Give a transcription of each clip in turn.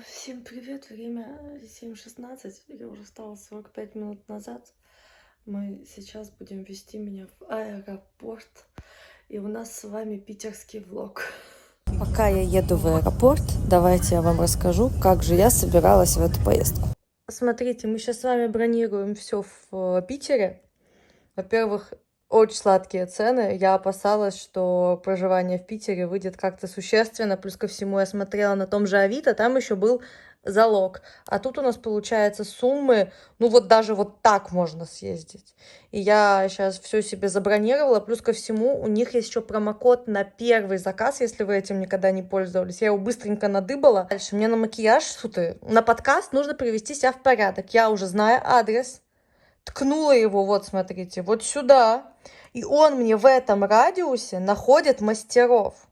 Всем привет, время 7:16, я уже встала 45 минут назад. Мы сейчас будем вести меня в аэропорт, и у нас с вами питерский влог. Пока я еду в аэропорт, давайте я вам расскажу, как же я собиралась в эту поездку. Смотрите, мы сейчас с вами бронируем все в Питере. Во-первых, очень сладкие цены. Я опасалась, что проживание в Питере выйдет как-то существенно. Плюс ко всему я смотрела на том же Авито, там еще был залог. А тут у нас получается суммы, ну вот даже вот так можно съездить. И я сейчас все себе забронировала. Плюс ко всему у них есть еще промокод на первый заказ, если вы этим никогда не пользовались. Я его быстренько надыбала. Дальше мне на макияж, на подкаст нужно привести себя в порядок. Я уже знаю адрес. Ткнула его, вот смотрите, вот сюда. И он мне в этом радиусе находит мастеров.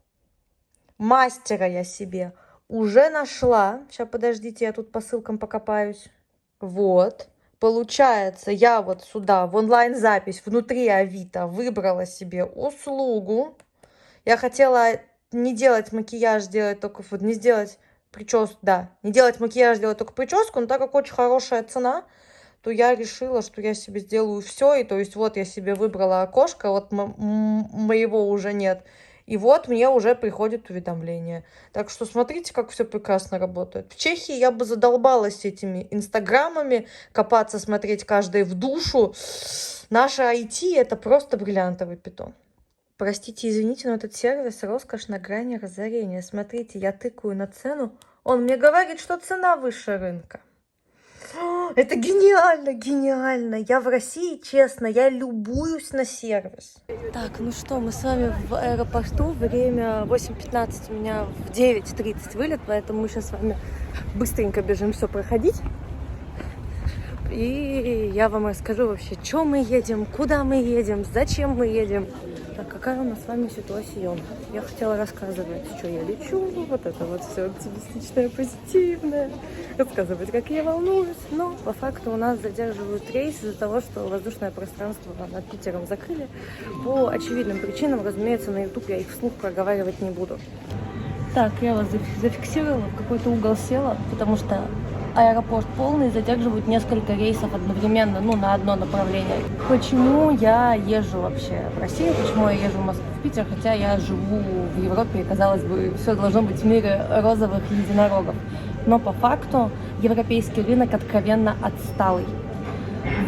Мастера я себе уже нашла. Сейчас, подождите, я тут по ссылкам покопаюсь. Вот. Получается, я вот сюда в онлайн-запись внутри Авито выбрала себе услугу. Я хотела не делать макияж, сделать только вот, не сделать прическу, да, не делать макияж, делать только прическу, но так как очень хорошая цена, то я решила, что я себе сделаю все. И то есть вот я себе выбрала окошко, вот моего уже нет. И вот мне уже приходит уведомление. Так что смотрите, как все прекрасно работает. В Чехии я бы задолбалась этими инстаграмами, копаться, смотреть каждый в душу. Наше IT — это просто бриллиантовый питон. Простите, извините, но этот сервис роскошь на грани разорения. Смотрите, я тыкаю на цену. Он мне говорит, что цена выше рынка. Это гениально, гениально. Я в России, честно, я любуюсь на сервис. Так, ну что, мы с вами в аэропорту. Время 8:15, у меня в 9:30 вылет, поэтому мы сейчас с вами быстренько бежим все проходить. И я вам расскажу вообще, что мы едем, куда мы едем, зачем мы едем. Так, какая у нас с вами ситуация? Я хотела рассказывать, что я лечу, вот это вот все оптимистичное, позитивное, рассказывать, как я волнуюсь, но по факту у нас задерживают рейс из-за того, что воздушное пространство над Питером закрыли. По очевидным причинам, разумеется, на YouTube я их вслух проговаривать не буду. Так, я вас зафиксировала, в какой-то угол села, потому что аэропорт полный, задерживают несколько рейсов одновременно, на одно направление. Почему я езжу вообще в Россию, почему я езжу в Москву, в Питер, хотя я живу в Европе, и, казалось бы, все должно быть в мире розовых единорогов. Но по факту европейский рынок откровенно отсталый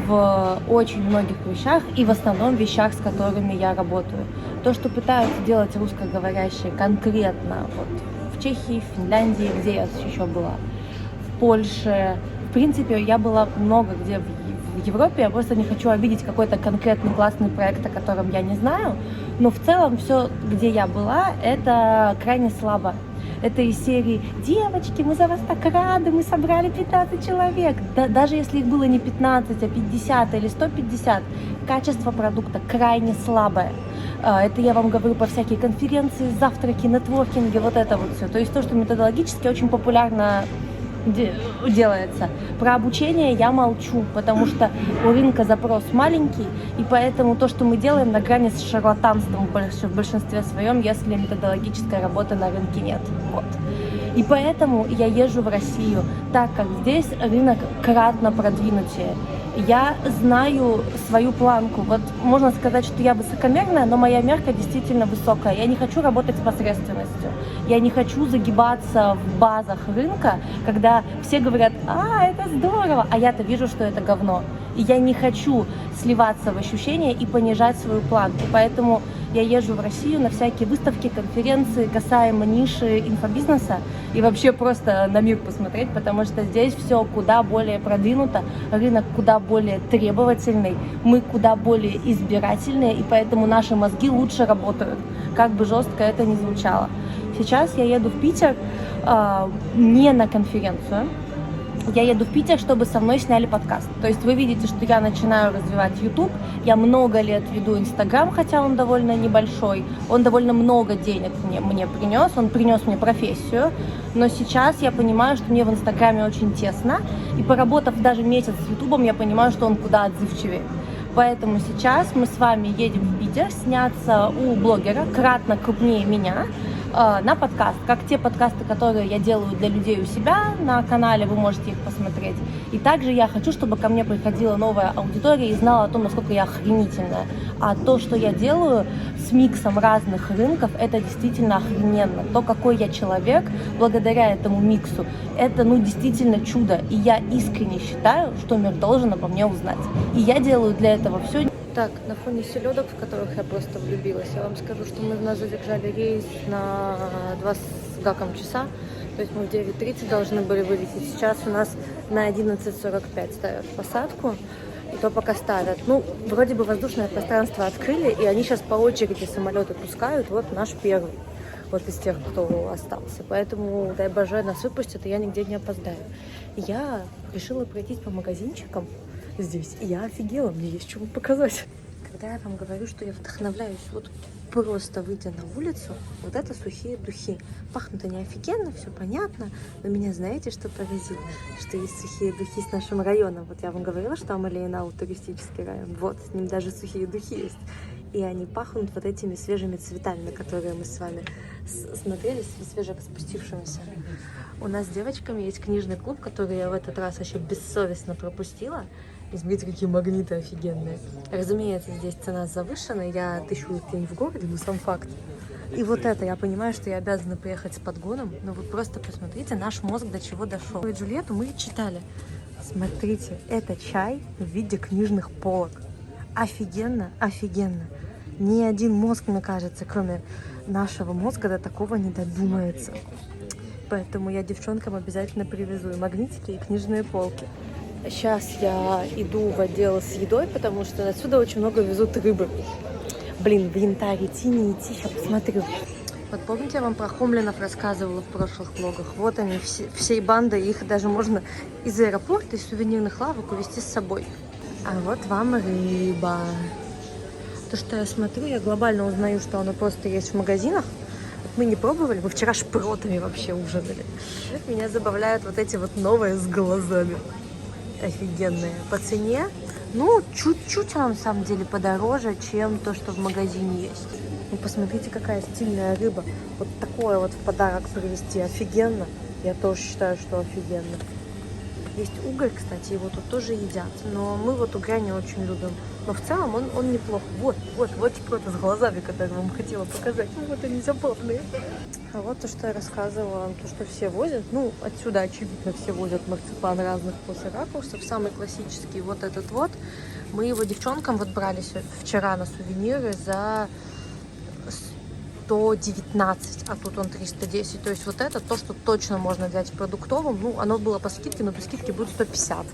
в очень многих вещах, и в основном вещах, с которыми я работаю. То, что пытаются делать русскоговорящие конкретно вот в Чехии, в Финляндии, где я еще была, Польше. В принципе, я была много где в Европе, я просто не хочу обидеть какой-то конкретный классный проект, о котором я не знаю, но в целом все, где я была, это крайне слабо. Это из серии «Девочки, мы за вас так рады, мы собрали 15 человек». Даже если их было не 15, а 50 или 150, качество продукта крайне слабое. Это я вам говорю по всякие конференции, завтраки, нетворкинги, вот это вот все. То есть то, что методологически очень популярно делается. Про обучение я молчу, потому что у рынка запрос маленький, и поэтому то, что мы делаем, на грани с шарлатанством в большинстве своем, если методологической работы на рынке нет. Вот. И поэтому я езжу в Россию, так как здесь рынок кратно продвинутее. Я знаю свою планку. Вот можно сказать, что я высокомерная, но моя мерка действительно высокая. Я не хочу работать с посредственностью. Я не хочу загибаться в базах рынка, когда все говорят: это здорово, а я-то вижу, что это говно. И я не хочу сливаться в ощущения и понижать свою планку. Поэтому я езжу в Россию на всякие выставки, конференции касаемо ниши инфобизнеса и вообще просто на мир посмотреть, потому что здесь все куда более продвинуто, рынок куда более требовательный, мы куда более избирательные, и поэтому наши мозги лучше работают, как бы жестко это ни звучало. Сейчас я еду в Питер не на конференцию. Я еду в Питер, чтобы со мной сняли подкаст. То есть вы видите, что я начинаю развивать YouTube. Я много лет веду Instagram, хотя он довольно небольшой. Он довольно много денег мне принес. Он принес мне профессию. Но сейчас я понимаю, что мне в Инстаграме очень тесно. И поработав даже месяц с YouTube, я понимаю, что он куда отзывчивее. Поэтому сейчас мы с вами едем в Питер сняться у блогера, кратно крупнее меня, на подкаст, как те подкасты, которые я делаю для людей у себя на канале, вы можете их посмотреть. И также я хочу, чтобы ко мне приходила новая аудитория и знала о том, насколько я охренительная. А то, что я делаю с миксом разных рынков, это действительно охрененно. То, какой я человек, благодаря этому миксу, это, действительно чудо. И я искренне считаю, что мир должен обо мне узнать. И я делаю для этого все. Так, на фоне селедок, в которых я просто влюбилась, я вам скажу, что мы нас задержали рейс на 2 с гаком часа. То есть мы в 9:30 должны были вылететь. Сейчас у нас на 11:45 ставят посадку. И то пока ставят. Вроде бы воздушное пространство открыли, и они сейчас по очереди самолеты пускают. Вот наш первый. Вот из тех, кто остался. Поэтому, дай боже, нас выпустят, и я нигде не опоздаю. Я решила пройтись по магазинчикам здесь. И я офигела, мне есть чего показать. Когда я вам говорю, что я вдохновляюсь, вот просто выйдя на улицу, вот это сухие духи. Пахнут они офигенно, все понятно, но меня знаете, что поразило? Что есть сухие духи с нашим районом. Вот я вам говорила, что Амалиенау туристический район. Вот, с ним даже сухие духи есть. И они пахнут вот этими свежими цветами, на которые мы с вами смотрели, свежераспустившимися. У нас с девочками есть книжный клуб, который я в этот раз еще бессовестно пропустила. И смотрите, какие магниты офигенные. Разумеется, здесь цена завышена, я тыщу их где-нибудь в городе, но сам факт. И вот это, я понимаю, что я обязана приехать с подгоном, но вы просто посмотрите, наш мозг до чего дошел. Джульетту мы читали. Смотрите, это чай в виде книжных полок. Офигенно, офигенно. Ни один мозг, мне кажется, кроме нашего мозга, до такого не додумается. Поэтому я девчонкам обязательно привезу и магнитики, и книжные полки. Сейчас я иду в отдел с едой, потому что отсюда очень много везут рыбы. Блин, в янтарь идти, не идти, сейчас посмотрю. Вот помните, я вам про хомлинов рассказывала в прошлых влогах? Вот они, всей бандой, их даже можно из аэропорта, из сувенирных лавок увезти с собой. А вот вам рыба. То, что я смотрю, я глобально узнаю, что оно просто есть в магазинах. Мы не пробовали, мы вчера шпротами вообще ужинали. Меня забавляют вот эти вот новые с глазами. Офигенные. По цене, чуть-чуть она на самом деле подороже, чем то, что в магазине есть. Посмотрите, какая стильная рыба. Вот такое вот в подарок привезти офигенно. Я тоже считаю, что офигенно. Есть угорь, кстати, его тут тоже едят. Но мы вот угря не очень любим. Но в целом он неплох. Вот шпроты с глазами, которые я вам хотела показать. Вот они забавные. А вот то, что я рассказывала вам, то, что все возят. Отсюда, очевидно, все возят марципан разных после ракурсов. Самый классический вот этот вот. Мы его девчонкам вот брали вчера на сувениры за 119, а тут он 310. То есть вот это то, что точно можно взять в продуктовом. Оно было по скидке, но по скидке будет 150.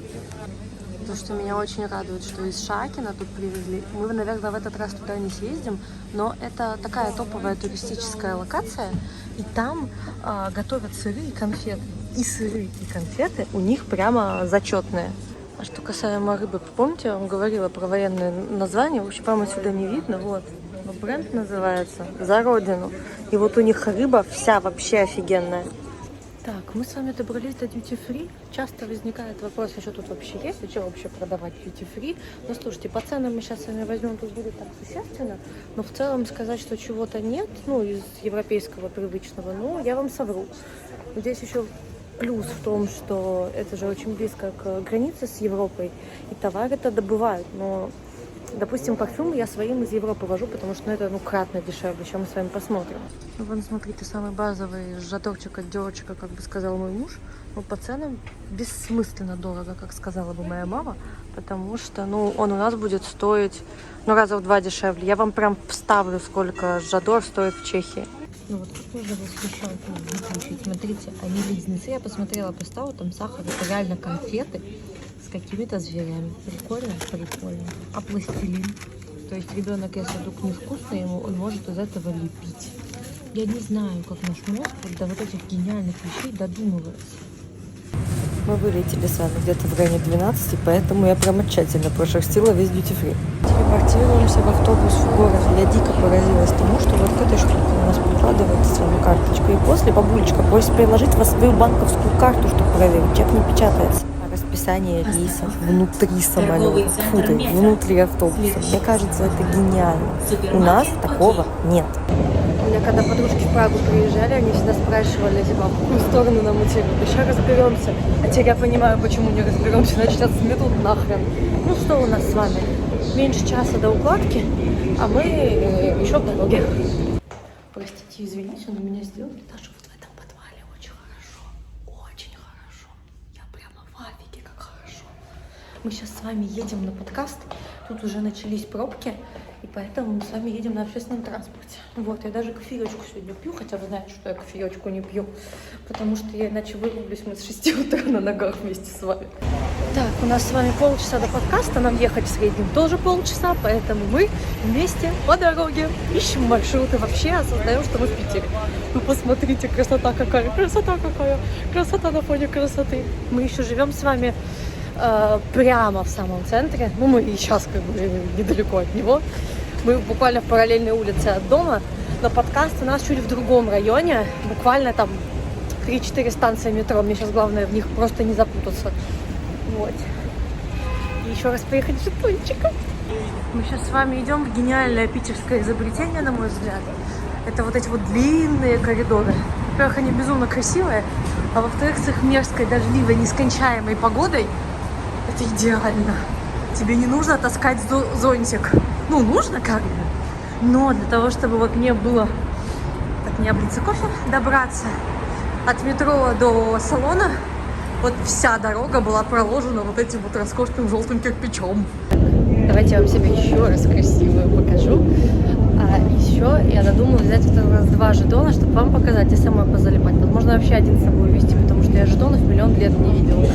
То, что меня очень радует, что из Шаакина тут привезли. Мы, наверное, в этот раз туда не съездим, но это такая топовая туристическая локация, и там готовят сыры и конфеты. И сыры, и конфеты у них прямо зачетные. А что касаемо рыбы, помните, я вам говорила про военное название, в общем, вам отсюда не видно, вот. Но бренд называется «За Родину». И вот у них рыба вся вообще офигенная. Так, мы с вами добрались до Duty Free. Часто возникает вопрос, а что тут вообще есть, и что вообще продавать Duty Free. Слушайте, по ценам мы сейчас с вами возьмем, тут будет так существенно, но в целом сказать, что чего-то нет, из европейского привычного, я вам совру. Здесь еще плюс в том, что это же очень близко к границе с Европой, и товары-то добывают, но... Допустим, парфюм я своим из Европы вожу, потому что это кратно дешевле, чем мы с вами посмотрим. Вон, смотрите, самый базовый жаторчик от девочка, как бы сказал мой муж. По ценам бессмысленно дорого, как сказала бы моя мама, потому что, он у нас будет стоить, раза в 2 дешевле. Я вам прям вставлю, сколько жадор стоит в Чехии. Вот какой же восхищал. Смотрите, они леденцы, я посмотрела по ставу, там сахар, это реально конфеты с какими-то зверями. Прикольно? Прикольно. А пластилин? То есть ребенок, если вдруг невкусно ему, он может из этого лепить. Я не знаю, как наш мозг до вот этих гениальных вещей додумывается. Мы вылетели с вами где-то в районе 12, поэтому я прямо тщательно прошерстила весь Duty Free. Телепортируемся в автобус в город. Я дико поразилась тому, что вот к этой штуке у нас прикладывается с вами карточка. И после бабулечка просит приложить вас свою банковскую карту, чтобы проверить. Чек не печатается. Расписание рейсов внутри самолета, внутри автобуса. Мне кажется, это гениально. У нас такого нет. меня когда подружки в Прагу приезжали, они всегда спрашивали, типа, в какую сторону нам идти. Сейчас разберемся. А теперь я понимаю, почему не разберемся, значит, сейчас сметут нахрен. Ну что у нас с вами? Меньше часа до укладки, а мы еще в дороге. Простите, извините, но меня сделали даже вот в этом подвале очень хорошо. Очень хорошо. Я прямо в афиге, как хорошо. Мы сейчас с вами едем на подкаст. Тут уже начались пробки. И поэтому мы с вами едем на общественном транспорте. Вот, я даже кофеечку сегодня пью, хотя вы знаете, что я кофеечку не пью, потому что я иначе вырублюсь мы с 6 утра на ногах вместе с вами. Так, у нас с вами полчаса до подкаста, нам ехать в среднем тоже полчаса, поэтому мы вместе по дороге ищем маршруты. Вообще осознаем, что мы в Питере. Вы посмотрите, красота какая, красота на фоне красоты. Мы еще живем с вами прямо в самом центре. Ну, мы и сейчас как бы недалеко от него. Мы буквально в параллельной улице от дома. Но подкаст у нас чуть в другом районе. Буквально там 3-4 станции метро. Мне сейчас главное в них просто не запутаться. Вот. И еще раз поехать с жетончиком. Мы сейчас с вами идем в гениальное питерское изобретение, на мой взгляд. Это вот эти вот длинные коридоры. Во-первых, они безумно красивые. А во-вторых, с их мерзкой, дождливой, нескончаемой погодой это идеально. Тебе не нужно таскать зонтик. Ну, нужно как бы. Но для того, чтобы вот мне было так не облиться кофе, добраться от метро до салона, вот вся дорога была проложена вот этим вот роскошным желтым кирпичом. Давайте я вам себя еще раз красивую покажу. А еще я надумала взять вот раз 2 жетона, чтобы вам показать и самой позалипать. Возможно, вообще один с собой вести, потому что я жетонов миллион лет не видела.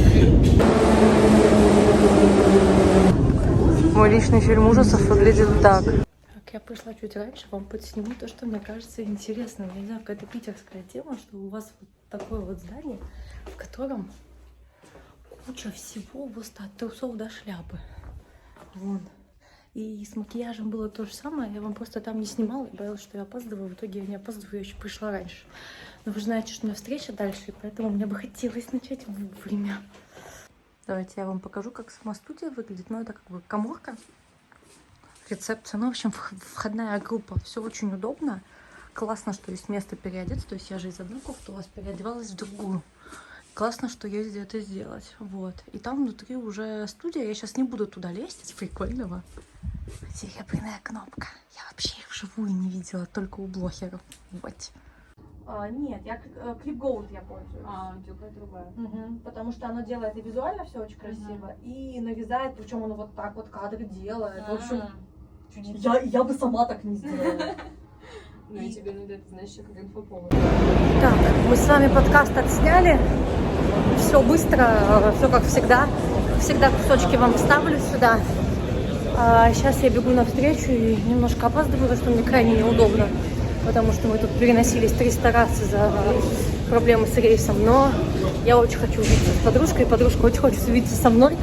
Мой личный фильм ужасов выглядит так. Так, я пришла чуть раньше, вам подсниму то, что мне кажется интересным. Я не знаю, какая-то питерская тема, что у вас вот такое вот здание, в котором куча всего просто от трусов до шляпы. Вон. И с макияжем было то же самое. Я вам просто там не снимала. Я боялась, что я опаздываю. В итоге я не опаздываю, я еще пришла раньше. Но вы же знаете, что у меня встреча дальше, и поэтому мне бы хотелось начать вовремя. Давайте я вам покажу, как сама студия выглядит. Ну, это как бы каморка, рецепция. Ну, в общем, входная группа. Все очень удобно. Классно, что есть место переодеться. То есть я же из одной кофты у вас переодевалась в другую. Классно, что есть где это сделать. Вот. И там внутри уже студия. Я сейчас не буду туда лезть. Прикольного. Серебряная кнопка. Я вообще их вживую не видела, только у блогеров. Вот. Нет, я Clip Gold я пользуюсь. Другая другая. Угу, потому что оно делает и визуально все очень красиво, и нарезает, причем оно вот так вот кадры делает. В общем, я бы сама так не сделала. Ну и тебе надо, это, знаешь, как инфоповод. Так, мы с вами подкаст отсняли. Все быстро, все как всегда. Всегда кусочки вам вставлю сюда. А сейчас я бегу навстречу и немножко опаздываю, что мне крайне неудобно, потому что мы тут переносились 300 раз из-за проблемы с рейсом. Но я очень хочу увидеться с подружкой, и подружка очень хочет увидеться со мной,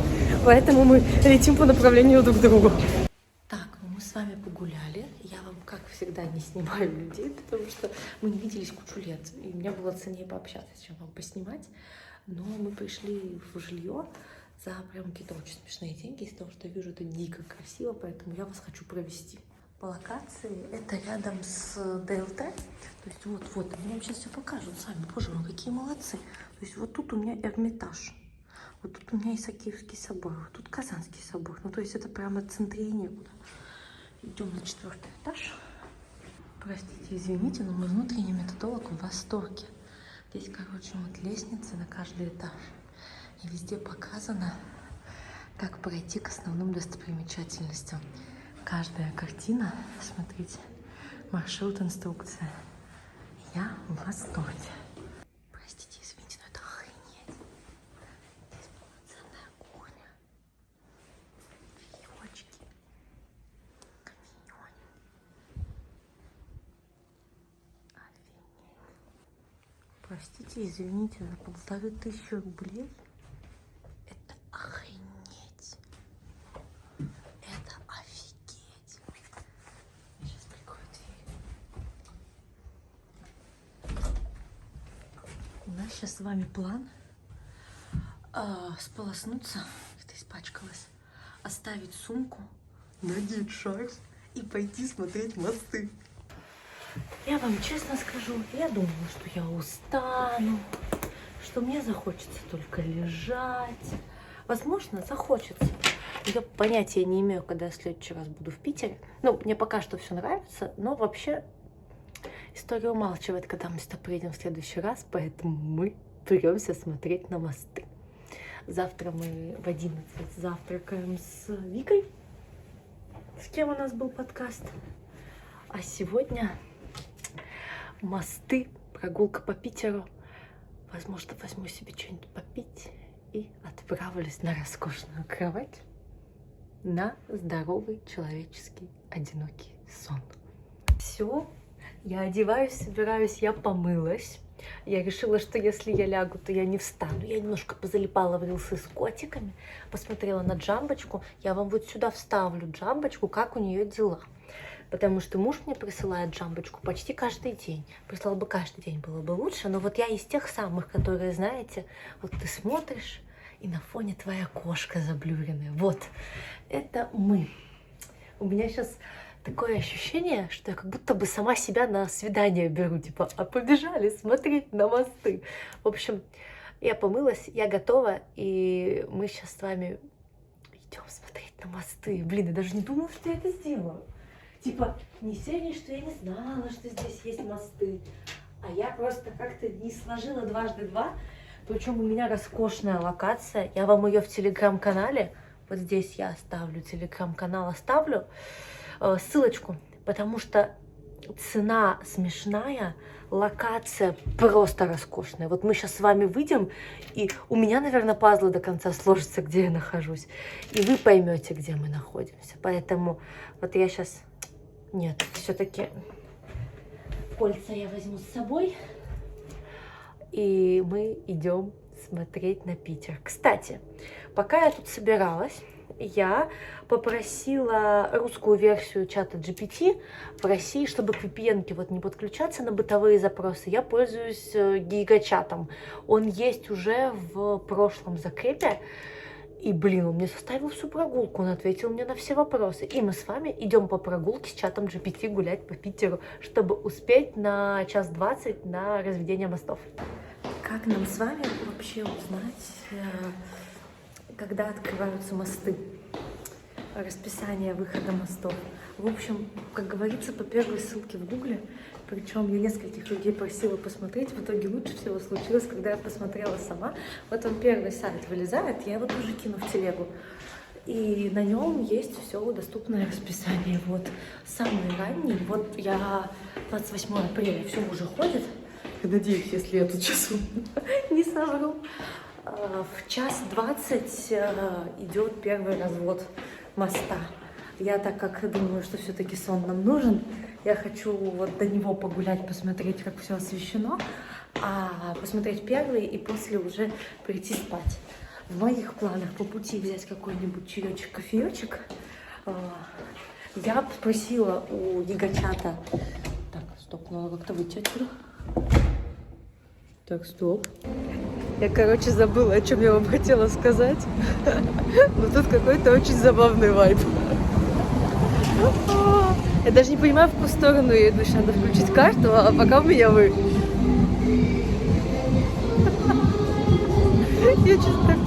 поэтому мы летим по направлению друг к другу. Так, мы с вами погуляли. Я вам, как всегда, не снимаю людей, потому что мы не виделись кучу лет, и мне было ценнее пообщаться, чем вам поснимать. Но мы пришли в жилье за прям какие-то очень смешные деньги. Из того, что я вижу, это дико красиво, поэтому я вас хочу провести. По локации это рядом с ДЛТ. То есть вот, они вам сейчас все покажут сами. Боже мой, какие молодцы. То есть вот тут у меня Эрмитаж. Вот тут у меня Исаакиевский собор. Вот тут Казанский собор. Ну, то есть это прямо центре некуда. Идем на 4-й этаж. Простите, извините, но мой внутренний методолог в восторге. Здесь, короче, вот лестница на каждый этаж. И везде показано, как пройти к основным достопримечательностям. Каждая картина, смотрите, маршрут, инструкция. Я в восторге. Простите, извините, но это охренеть. Здесь полноценная кухня. Фигурочки. Каминьоне. Офигеть. Простите, извините, за 1500 рублей. Это охренеть. Это офигеть. Сейчас прикрою дверь. У нас сейчас с вами план сполоснуться, это испачкалось, оставить сумку, надеть шарф и пойти смотреть мосты. Я вам честно скажу, я думала, что я устану, что мне захочется только лежать. Возможно, захочется. Я понятия не имею, когда я в следующий раз буду в Питере. Ну, мне пока что все нравится, но вообще история умалчивает, когда мы сюда приедем в следующий раз, поэтому мы беремся смотреть на мосты. Завтра мы в 11 завтракаем с Викой, с кем у нас был подкаст. А сегодня мосты, прогулка по Питеру. Возможно, возьму себе что-нибудь попить и отправлюсь на роскошную кровать на здоровый человеческий одинокий сон. Все, я одеваюсь, собираюсь, я помылась. Я решила, что если я лягу, то я не встану. Я немножко позалипала в рилсы с котиками, посмотрела на Джамбочку. Я вам вот сюда вставлю Джамбочку, как у нее дела. Потому что муж мне присылает Джамбочку почти каждый день. Прислал бы каждый день, было бы лучше. Но вот я из тех самых, которые, знаете, вот ты смотришь, и на фоне твоя кошка заблюренная. Вот, это мы. У меня сейчас такое ощущение, что я как будто бы сама себя на свидание беру. Типа, а побежали смотреть на мосты. В общем, я помылась, я готова. И мы сейчас с вами идем смотреть на мосты. Блин, я даже не думала, что я это сделаю. Типа, не серии, что я не знала, что здесь есть мосты. А я просто как-то не сложила дважды два. Причем у меня роскошная локация. Я вам ее в телеграм-канале, вот здесь я оставлю, телеграм-канал оставлю, ссылочку. Потому что цена смешная, локация просто роскошная. Вот мы сейчас с вами выйдем, и у меня, наверное, пазлы до конца сложатся, где я нахожусь. И вы поймете, где мы находимся. Поэтому вот я сейчас... Нет, все-таки кольца я возьму с собой, и мы идем смотреть на Питер. Кстати, пока я тут собиралась, я попросила русскую версию чата GPT в России, чтобы к VPN-ке вот не подключаться на бытовые запросы. Я пользуюсь гигачатом. Он есть уже в прошлом закрепе. И, блин, он мне составил всю прогулку, он ответил мне на все вопросы. И мы с вами идем по прогулке с чатом GPT гулять по Питеру, чтобы успеть на 1:20 на разведение мостов. Как нам с вами вообще узнать, когда открываются мосты? Расписание выхода мостов. В общем, как говорится, по первой ссылке в Гугле. Причем я нескольких людей просила посмотреть. В итоге лучше всего случилось, когда я посмотрела сама. Вот он первый сайт вылезает, я его тоже кину в телегу. И на нем есть все доступное расписание. Вот самый ранний, вот я 28 апреля, все уже ходит. Я надеюсь, если я тут сейчас не совру. В 1:20 идет первый развод моста. Я, так как думаю, что все-таки сон нам нужен, я хочу вот до него погулять, посмотреть, как все освещено, а посмотреть первый и после уже прийти спать. В моих планах по пути взять какой-нибудь чаечек, кофеечек. Я спросила у гигачата. Так, стоп, надо как-то выйти отсюда. Так, стоп. Я, короче, забыла, о чем я вам хотела сказать. Но тут какой-то очень забавный вайб. Я даже не понимаю, в какую сторону я иду. Сейчас надо включить карту, а пока у меня вы. Я что-то так...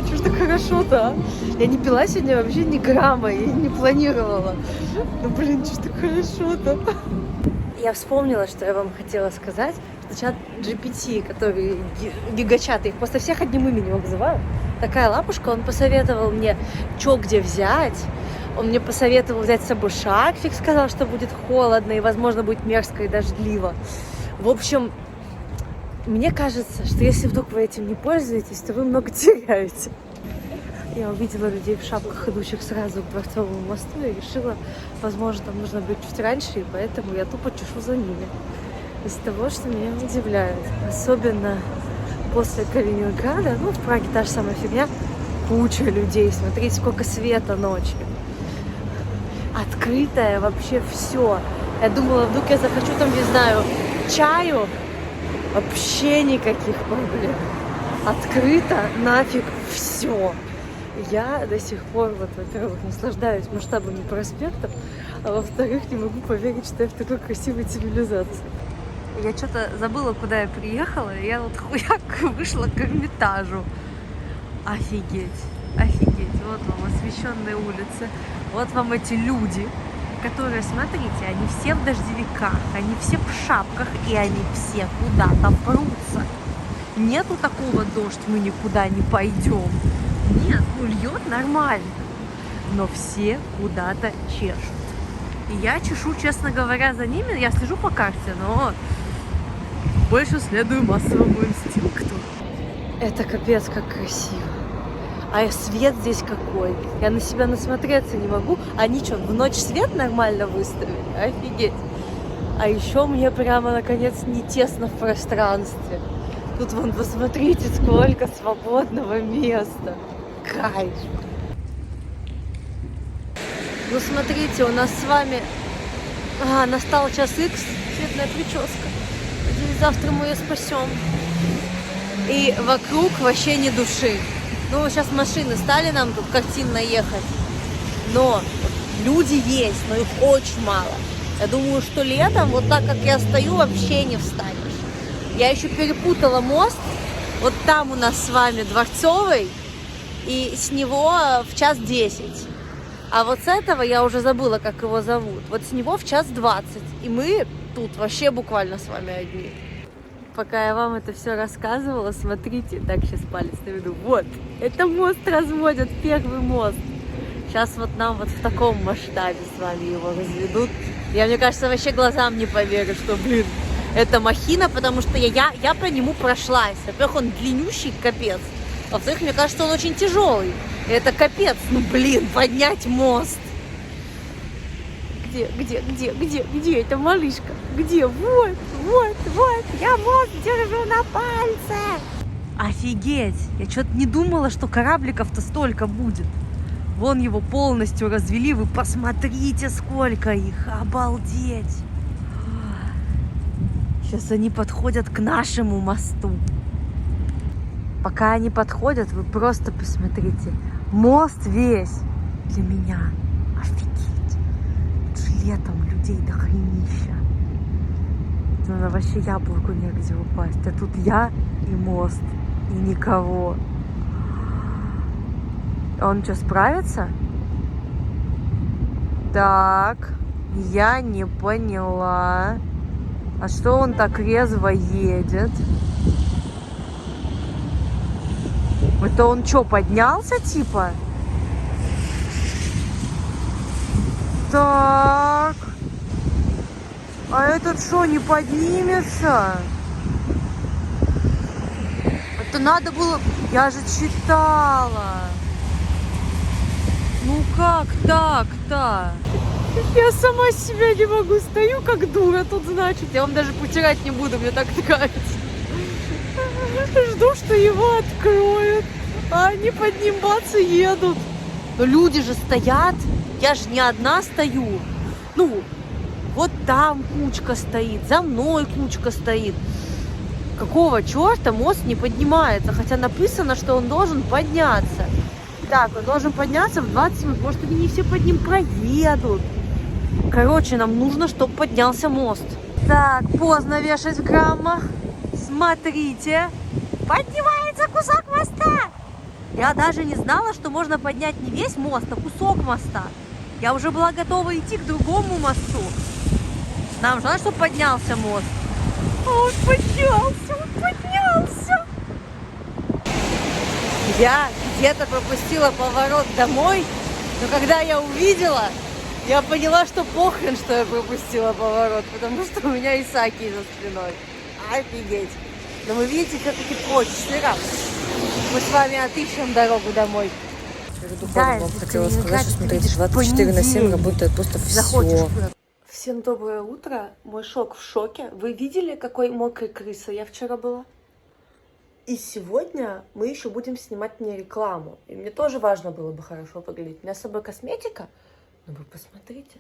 что ж так хорошо-то, а? Я не пила сегодня вообще ни грамма и не планировала. Ну, блин, что ж так хорошо-то? Я вспомнила, что я вам хотела сказать. Что чат GPT, который гигачат, их просто всех одним именем называют. Такая лапушка, он посоветовал мне, что где взять. Он мне посоветовал взять с собой шарфик, сказал, что будет холодно и, возможно, будет мерзко и дождливо. В общем, мне кажется, что если вдруг вы этим не пользуетесь, то вы много теряете. Я увидела людей в шапках, идущих сразу к Дворцовому мосту, и решила, возможно, там нужно быть чуть раньше, и поэтому я тупо чешу за ними. Из того, что меня удивляет. Особенно после Калининграда, ну, в Праге та же самая фигня, куча людей. Смотрите, сколько света ночью. Открытое вообще все. Я думала, вдруг я захочу там, не знаю, чаю. Вообще никаких проблем. Открыто нафиг все. Я до сих пор, вот, во-первых, наслаждаюсь масштабами проспектов, А во-вторых, не могу поверить, что я в такой красивой цивилизации. Я что-то забыла, куда я приехала, и я вот хуяк вышла к Эрмитажу. Офигеть, офигеть. Вот вам освещенные улицы, вот вам эти люди, которые, смотрите, они все в дождевиках, они все в шапках, и они все куда-то прутся. Нету такого дождь, мы никуда не пойдем. Нет, ну льет нормально, но все куда-то чешут. И я чешу, честно говоря, за ними, я слежу по карте, но больше следую массовому инстинкту. Это капец как красиво. А свет здесь какой. Я на себя насмотреться не могу. Они что, в ночь свет нормально выставили? Офигеть. А еще мне прямо, наконец, не тесно в пространстве. Тут вон, посмотрите, сколько свободного места. Кайф. Ну, смотрите, у нас с вами настал час Х, цветная прическа. Надеюсь, завтра мы ее спасем. И вокруг вообще ни души. Ну, сейчас машины стали нам тут картинно ехать. Но люди есть, но их очень мало. Я думаю, что летом, вот так как я стою, вообще не встанешь. Я еще перепутала мост. Вот там у нас с вами Дворцовый. И с него в 1:10. А вот с этого я уже забыла, как его зовут. Вот с него в 1:20. И мы тут вообще буквально с вами одни. Пока я вам это все рассказывала, смотрите, так сейчас палец наведу. Вот, это мост разводят, первый мост. Сейчас вот нам вот в таком масштабе с вами его разведут. Я, мне кажется, вообще глазам не поверю, что, блин, это махина, потому что я по нему прошлась. Во-первых, он длиннющий, капец. Во-вторых, мне кажется, он очень тяжелый. И это капец, ну, блин, поднять мост. Где эта малышка? Где? Вот, я мост держу на пальце. Офигеть, я что-то не думала, что корабликов-то столько будет. Вон его полностью развели, вы посмотрите, сколько их, обалдеть. Сейчас они подходят к нашему мосту. Пока они подходят, вы просто посмотрите. Мост весь для меня. Офигеть. Летом людей до хренища. Ну, вообще яблоку негде упасть. А тут я и мост. И никого. Он что, справится? Так. Я не поняла. А что он так резво едет? Это он что, поднялся типа? Так. А этот что, не поднимется? Это надо было... Я же читала. Ну как так-то? Я сама себя не могу. Стою как дура тут, значит. Я вам даже потирать не буду, мне так нравится. Жду, что его откроют. А они под ним бац и едут. Но люди же стоят. Я же не одна стою. Ну, вот там кучка стоит, за мной кучка стоит. Какого черта мост не поднимается? Хотя написано, что он должен подняться. Так, он должен подняться в 20 минут. Может, они не все под ним проедут. Короче, нам нужно, чтобы поднялся мост. Так, поздно вешать в граммах. Смотрите. Поднимается кусок моста. Я даже не знала, что можно поднять не весь мост, а кусок моста. Я уже была готова идти к другому мосту. Нам же надо, чтобы поднялся мост. А он поднялся. Я где-то пропустила поворот домой, но когда я увидела, я поняла, что похрен, что я пропустила поворот, потому что у меня Исаки за спиной. Офигеть. Но вы видите, все-таки прочь, раз. Мы с вами отыщем дорогу домой. Да, вам хотела сказать, что смотрите, 24/7 работает просто все. Всем доброе утро. Мой шок в шоке. Вы видели, какой мокрой крысой я вчера была? И сегодня мы еще будем снимать мне рекламу. И мне тоже важно было бы хорошо выглядеть. У меня с собой косметика. Но вы посмотрите.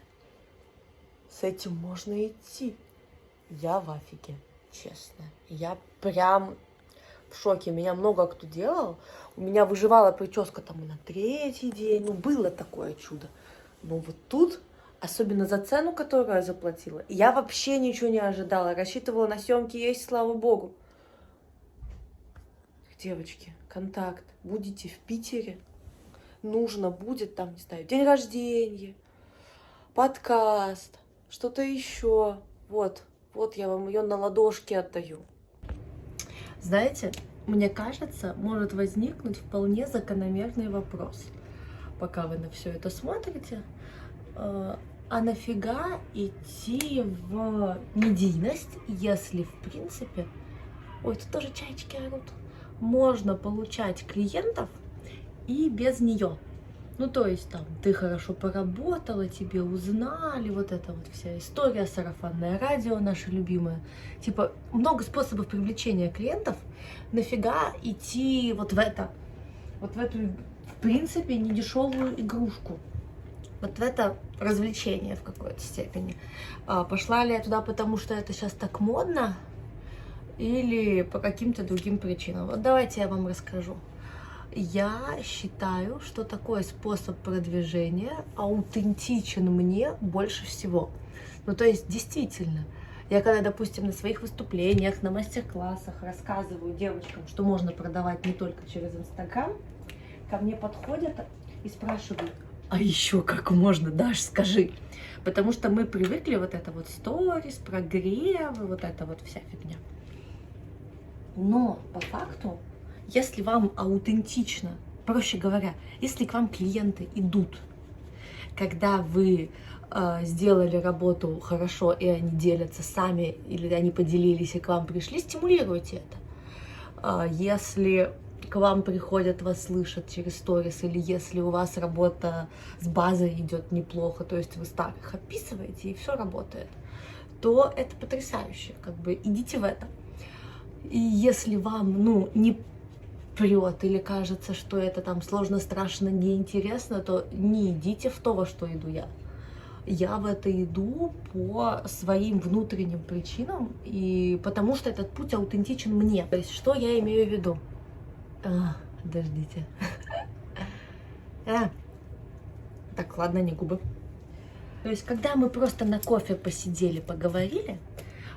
С этим можно идти. Я в афиге, честно. Я прям в шоке. Меня много кто делал. У меня выживала прическа там и на 3-й день. Ну, было такое чудо. Но вот тут Особенно за цену, которую я заплатила. Я вообще ничего не ожидала. Рассчитывала на съемки есть, слава богу. Девочки, контакт. Будете в Питере. Нужно будет там, не знаю, день рождения, подкаст, что-то еще. Вот я вам ее на ладошке отдаю. Знаете, мне кажется, может возникнуть вполне закономерный вопрос, пока вы на все это смотрите. А нафига идти в медийность, если в принципе, ой, тут тоже чайчики орут, можно получать клиентов и без нее. Ну, то есть там ты хорошо поработала, тебе узнали, вот эта вот вся история, сарафанное радио наше любимое. Типа много способов привлечения клиентов. Нафига идти вот в эту, в принципе, недешевую игрушку. Вот в это развлечение в какой-то степени. Пошла ли я туда, потому что это сейчас так модно, или по каким-то другим причинам? Вот давайте я вам расскажу. Я считаю, что такой способ продвижения аутентичен мне больше всего. Ну, то есть, действительно, я когда, допустим, на своих выступлениях, на мастер-классах рассказываю девочкам, что можно продавать не только через Инстаграм, ко мне подходят и спрашивают: а еще как можно, Даш, скажи? Потому что мы привыкли вот это вот сторис, прогревы, вот это вот вся фигня. Но по факту, если вам аутентично, проще говоря, если к вам клиенты идут, когда вы сделали работу хорошо, и они делятся сами, или они поделились и к вам пришли, стимулируйте это. Если к вам приходят, вас слышат через сторис, или если у вас работа с базой идет неплохо, то есть вы старых описываете, и все работает, то это потрясающе. Как бы идите в это. И если вам, не прет или кажется, что это там сложно, страшно, неинтересно, то не идите в то, во что иду я. Я в это иду по своим внутренним причинам, и потому что этот путь аутентичен мне. То есть, что я имею в виду? Подождите. Так, ладно, не губы. То есть, когда мы просто на кофе посидели, поговорили,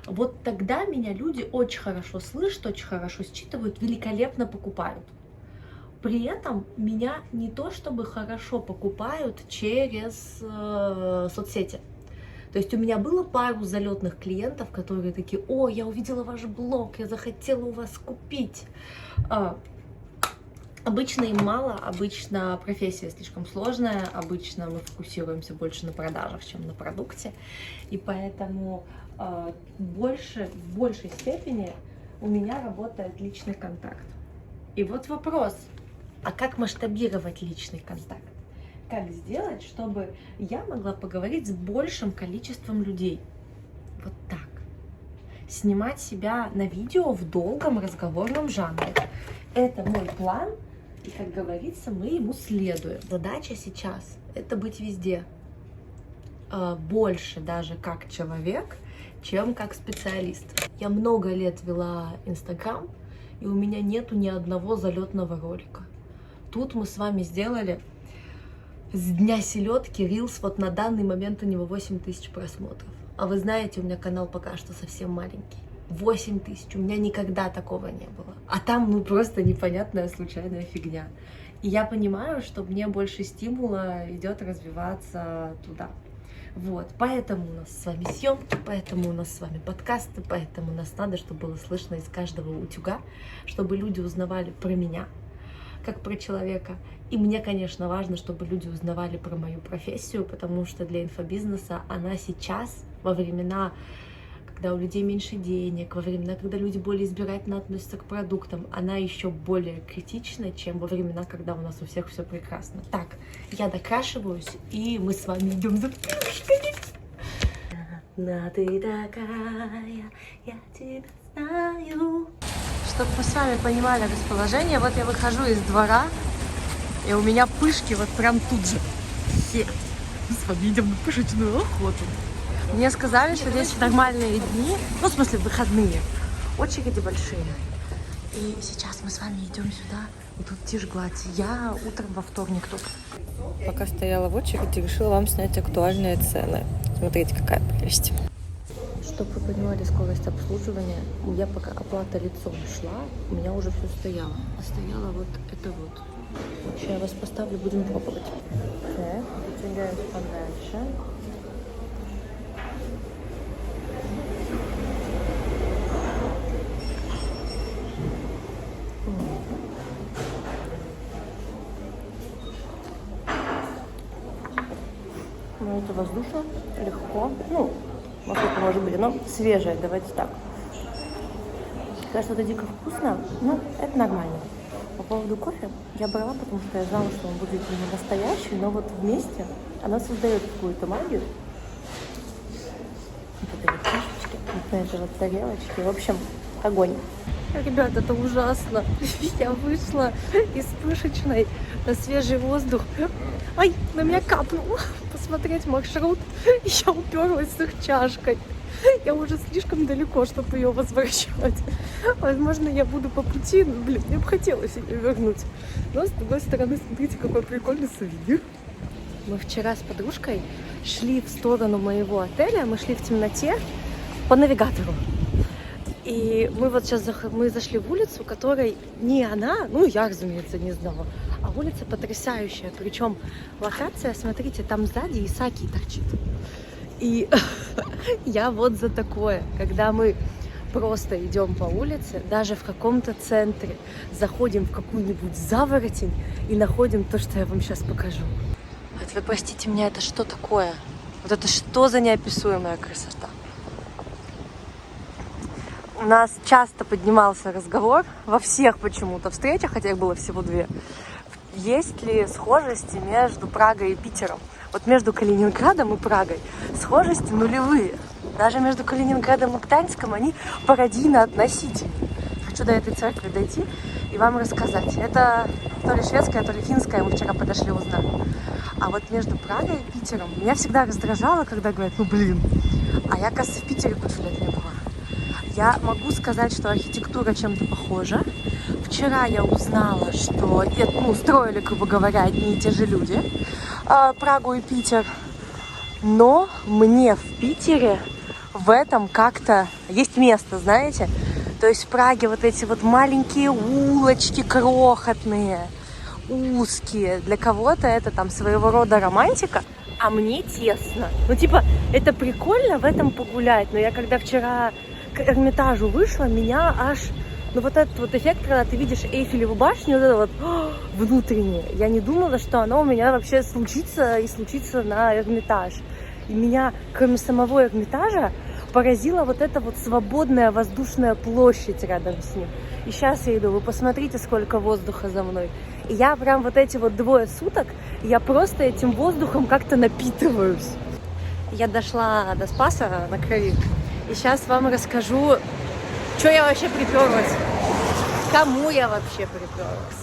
вот тогда меня люди очень хорошо слышат, очень хорошо считывают, великолепно покупают. При этом меня не то чтобы хорошо покупают через соцсети. То есть у меня было пару залетных клиентов, которые такие: о, я увидела ваш блог, я захотела у вас купить. Обычно им мало, обычно профессия слишком сложная, обычно мы фокусируемся больше на продажах, чем на продукте. И поэтому в большей степени у меня работает личный контакт. И вот вопрос: а как масштабировать личный контакт? Как сделать, чтобы я могла поговорить с большим количеством людей? Вот так. Снимать себя на видео в долгом разговорном жанре. Это мой план, и, как говорится, мы ему следуем. Задача сейчас — это быть везде. Больше даже как человек, чем как специалист. Я много лет вела Инстаграм, и у меня нету ни одного залетного ролика. Тут мы с вами сделали с дня селедки рилс, вот на данный момент у него 8000 просмотров. А вы знаете, у меня канал пока что совсем маленький. 8000, у меня никогда такого не было. А там, просто непонятная случайная фигня. И я понимаю, что мне больше стимула идет развиваться туда. Вот, поэтому у нас с вами съемки, поэтому у нас с вами подкасты, поэтому нас надо, чтобы было слышно из каждого утюга, чтобы люди узнавали про меня, как про человека. И мне, конечно, важно, чтобы люди узнавали про мою профессию, потому что для инфобизнеса она сейчас, во времена, когда у людей меньше денег, во времена, когда люди более избирательно относятся к продуктам, она еще более критична, чем во времена, когда у нас у всех все прекрасно. Так, я докрашиваюсь, и мы с вами идем за плюшками. Да ты такая, я тебя знаю. Чтобы мы с вами понимали расположение, вот я выхожу из двора, и у меня пышки вот прям тут же. Мы с вами идем на пышечную охоту. Мне сказали, что здесь в нормальные дни, в смысле в выходные, очереди большие. И сейчас мы с вами идем сюда. И тут тишь гладь. Я утром во вторник тут. Пока стояла в очереди, решила вам снять актуальные цены. Смотрите, какая прелесть. Чтобы вы понимали скорость обслуживания, я пока оплата лицом шла, у меня уже все стояло. А стояло вот это вот. Сейчас я вас поставлю, будем пробовать. Так, выдвигаем подальше. Ну, это воздушно, легко. Ну, насколько может быть, но свежее, давайте так. Кажется, это дико вкусно, ну, это нормально. По поводу кофе я брала, потому что я знала, что он будет не настоящий, но вот вместе она создает какую-то магию. Вот эти вот чашечки, вот на этой вот тарелочке. В общем, огонь. Ребят, это ужасно. Я вышла из пышечной на свежий воздух. Ай, на меня капнуло. Посмотреть маршрут. Я уперлась с их чашкой. Я уже слишком далеко, чтобы ее возвращать. Возможно, я буду по пути. Но, блин, мне бы хотелось ее вернуть. Но, с другой стороны, смотрите, какой прикольный сувенир. Мы вчера с подружкой шли в сторону моего отеля. Мы шли в темноте по навигатору. И мы вот сейчас мы зашли в улицу, которой не она, ну я, разумеется, не знала, а улица потрясающая. Причем локация, смотрите, там сзади Исаакий торчит. И я вот за такое, когда мы просто идем по улице, даже в каком-то центре, заходим в какую-нибудь заворотень и находим то, что я вам сейчас покажу. Вот вы простите меня, это что такое? Вот это что за неописуемая красота? У нас часто поднимался разговор во всех почему-то встречах, хотя их было всего 2. Есть ли схожести между Прагой и Питером? Вот между Калининградом и Прагой схожести нулевые. Даже между Калининградом и Гданьском они пародийно относительны. Хочу до этой церкви дойти и вам рассказать. Это то ли шведская, то ли финская, мы вчера подошли, узнали. А вот между Прагой и Питером меня всегда раздражало, когда говорят, ну блин, а я, кажется, в Питере кучу лет не была. Я могу сказать, что архитектура чем-то похожа. Вчера я узнала, что строили, грубо говоря, одни и те же люди, Прагу и Питер. Но мне в Питере в этом как-то есть место, знаете? То есть в Праге вот эти вот маленькие улочки крохотные, узкие. Для кого-то это там своего рода романтика. А мне тесно. Ну, типа, это прикольно в этом погулять. Но я когда вчера к Эрмитажу вышла, меня аж... Ну, вот этот вот эффект, когда ты видишь Эйфелеву башню, вот это вот внутреннее. Я не думала, что оно у меня вообще случится и случится на Эрмитаж. И меня, кроме самого Эрмитажа, поразила вот эта вот свободная воздушная площадь рядом с ним. И сейчас я иду, вы посмотрите, сколько воздуха за мной. И я прям вот эти вот 2 суток, я просто этим воздухом как-то напитываюсь. Я дошла до Спаса на Крови. И сейчас вам расскажу, что я вообще приперлась, кому я вообще приперлась,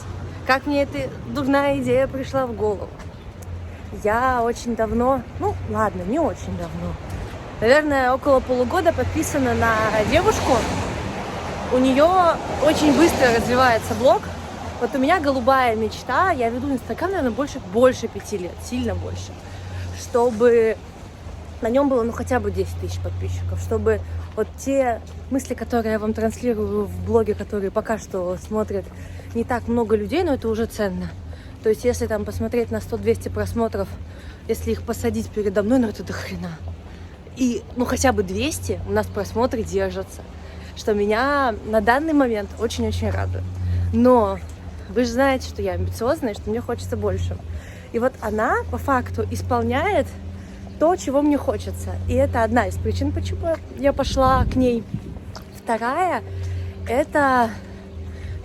как мне эта дурная идея пришла в голову. Я очень давно, ну ладно, не очень давно, наверное, около полугода подписана на девушку. У нее очень быстро развивается блог. Вот у меня голубая мечта, я веду Инстаграм, наверное, больше 5 лет, сильно больше, чтобы на нем было, ну, хотя бы 10 тысяч подписчиков, чтобы вот те мысли, которые я вам транслирую в блоге, которые пока что смотрят не так много людей, но это уже ценно. То есть, если там посмотреть на 100-200 просмотров, если их посадить передо мной, ну, это до хрена. И, ну, хотя бы 200 у нас просмотры держатся, что меня на данный момент очень-очень радует. Но вы же знаете, что я амбициозная, что мне хочется больше. И вот она, по факту, исполняет то, чего мне хочется. И это одна из причин, почему я пошла к ней. Вторая, это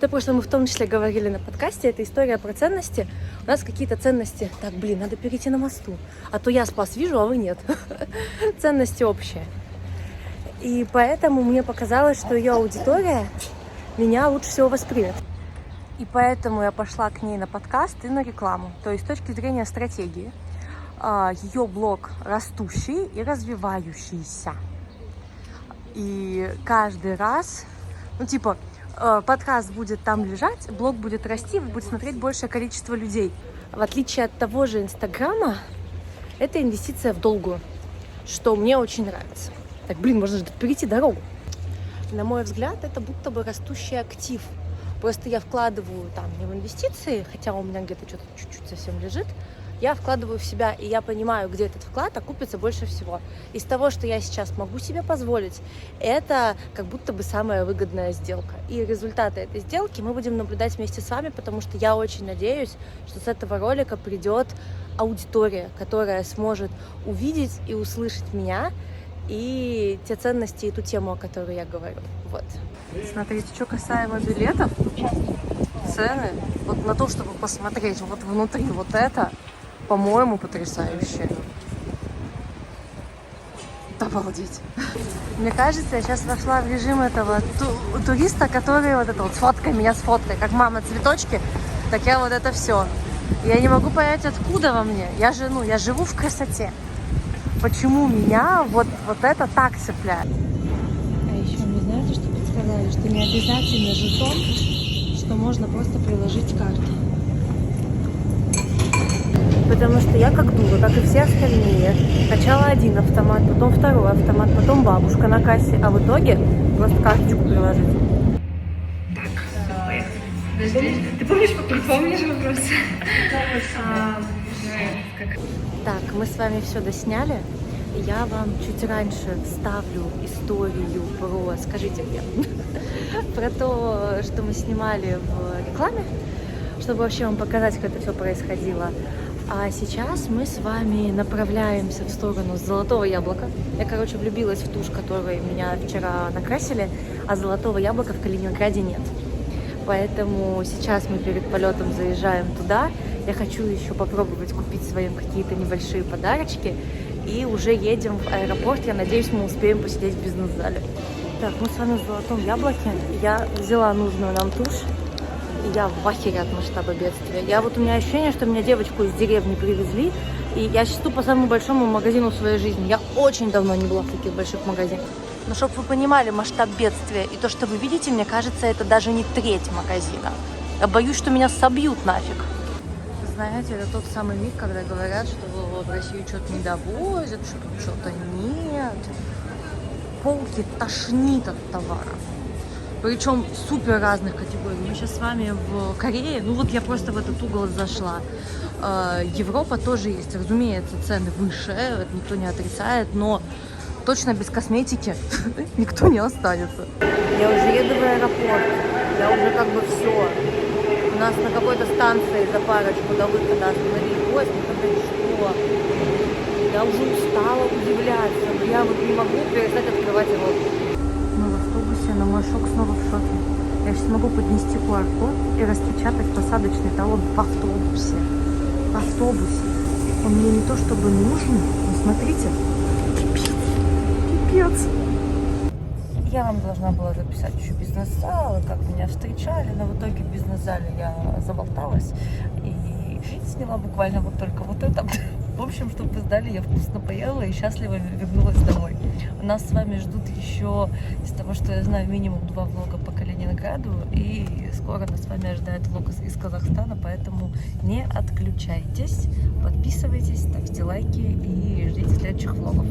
то, про что мы в том числе говорили на подкасте, это история про ценности. У нас какие-то ценности. Так, блин, надо перейти на мосту. А то я Спас вижу, а вы нет. Ценности общие. И поэтому мне показалось, что ее аудитория меня лучше всего воспримет. И поэтому я пошла к ней на подкаст и на рекламу. То есть с точки зрения стратегии. Ее блог растущий и развивающийся. И каждый раз, ну типа, подкаст будет там лежать, блог будет расти, будет смотреть большее количество людей. В отличие от того же Инстаграма, это инвестиция в долгую, что мне очень нравится. Так, можно же перейти дорогу. На мой взгляд, это будто бы растущий актив. Просто я вкладываю там не в инвестиции, хотя у меня где-то что-то чуть-чуть совсем лежит, я вкладываю в себя, и я понимаю, где этот вклад окупится больше всего. Из того, что я сейчас могу себе позволить, это как будто бы самая выгодная сделка. И результаты этой сделки мы будем наблюдать вместе с вами, потому что я очень надеюсь, что с этого ролика придет аудитория, которая сможет увидеть и услышать меня, и те ценности, и ту тему, о которой я говорю. Вот. Смотрите, что касаемо билетов, цены, вот на то, чтобы посмотреть вот внутри вот это, по-моему, потрясающе. Обалдеть. Мне кажется, я сейчас вошла в режим этого туриста, который вот это вот сфоткай меня, сфоткай, как мама цветочки, так я вот это все. Я не могу понять, откуда во мне. Я живу в красоте. Почему меня вот это так цепляет? А еще мне знаете, что подсказали? Что не обязательно жетон, что можно просто приложить карту. Потому что я как дура, как и все остальные. Сначала один автомат, потом второй автомат, потом бабушка на кассе, а в итоге просто карточку приложить. Ты помнишь вопрос? Так, мы с вами все досняли. Я вам чуть раньше вставлю историю про, скажите мне, про то, что мы снимали в рекламе, чтобы вообще вам показать, как это все происходило. А сейчас мы с вами направляемся в сторону Золотого Яблока. Я, влюбилась в тушь, которой меня вчера накрасили, а Золотого Яблока в Калининграде нет. Поэтому сейчас мы перед полетом заезжаем туда. Я хочу еще попробовать купить своим какие-то небольшие подарочки. И уже едем в аэропорт. Я надеюсь, мы успеем посидеть в бизнес-зале. Так, мы с вами в Золотом Яблоке. Я взяла нужную нам тушь. И я в ахере от масштаба бедствия. У меня ощущение, что меня девочку из деревни привезли. И я сейчас иду по самому большому магазину в своей жизни. Я очень давно не была в таких больших магазинах. Но чтобы вы понимали масштаб бедствия, и то, что вы видите, мне кажется, это даже не треть магазина. Я боюсь, что меня собьют нафиг. Знаете, это тот самый миг, когда говорят, что в Россию что-то не довозят, что тут что-то нет. Полки тошнит от товара. Причем супер разных категорий. Мы сейчас с вами в Корее. Я просто в этот угол зашла. Европа тоже есть. Разумеется, цены выше, это никто не отрицает, но точно без косметики никто не останется. Я уже еду в аэропорт. Я уже все. У нас на какой-то станции за парочку до выхода остановили поезд, что я уже устала удивляться, но я не могу перестать открывать рот. Мы в автобусе, но мой шок снова в шоке. Я сейчас могу поднести QR-код и распечатать посадочный талон в автобусе. В автобусе. Он мне не то чтобы нужен, но смотрите, пипец. Я вам должна была записать еще бизнес-зал, как меня встречали, но в итоге в бизнес-зале я заболталась и сняла буквально только вот это. В общем, чтобы вы знали, я вкусно поела и счастливо вернулась домой. Нас с вами ждут еще, из того, что я знаю, минимум 2 влога по Калининграду, и скоро нас с вами ожидает влог из Казахстана, поэтому не отключайтесь, подписывайтесь, ставьте лайки и ждите следующих влогов.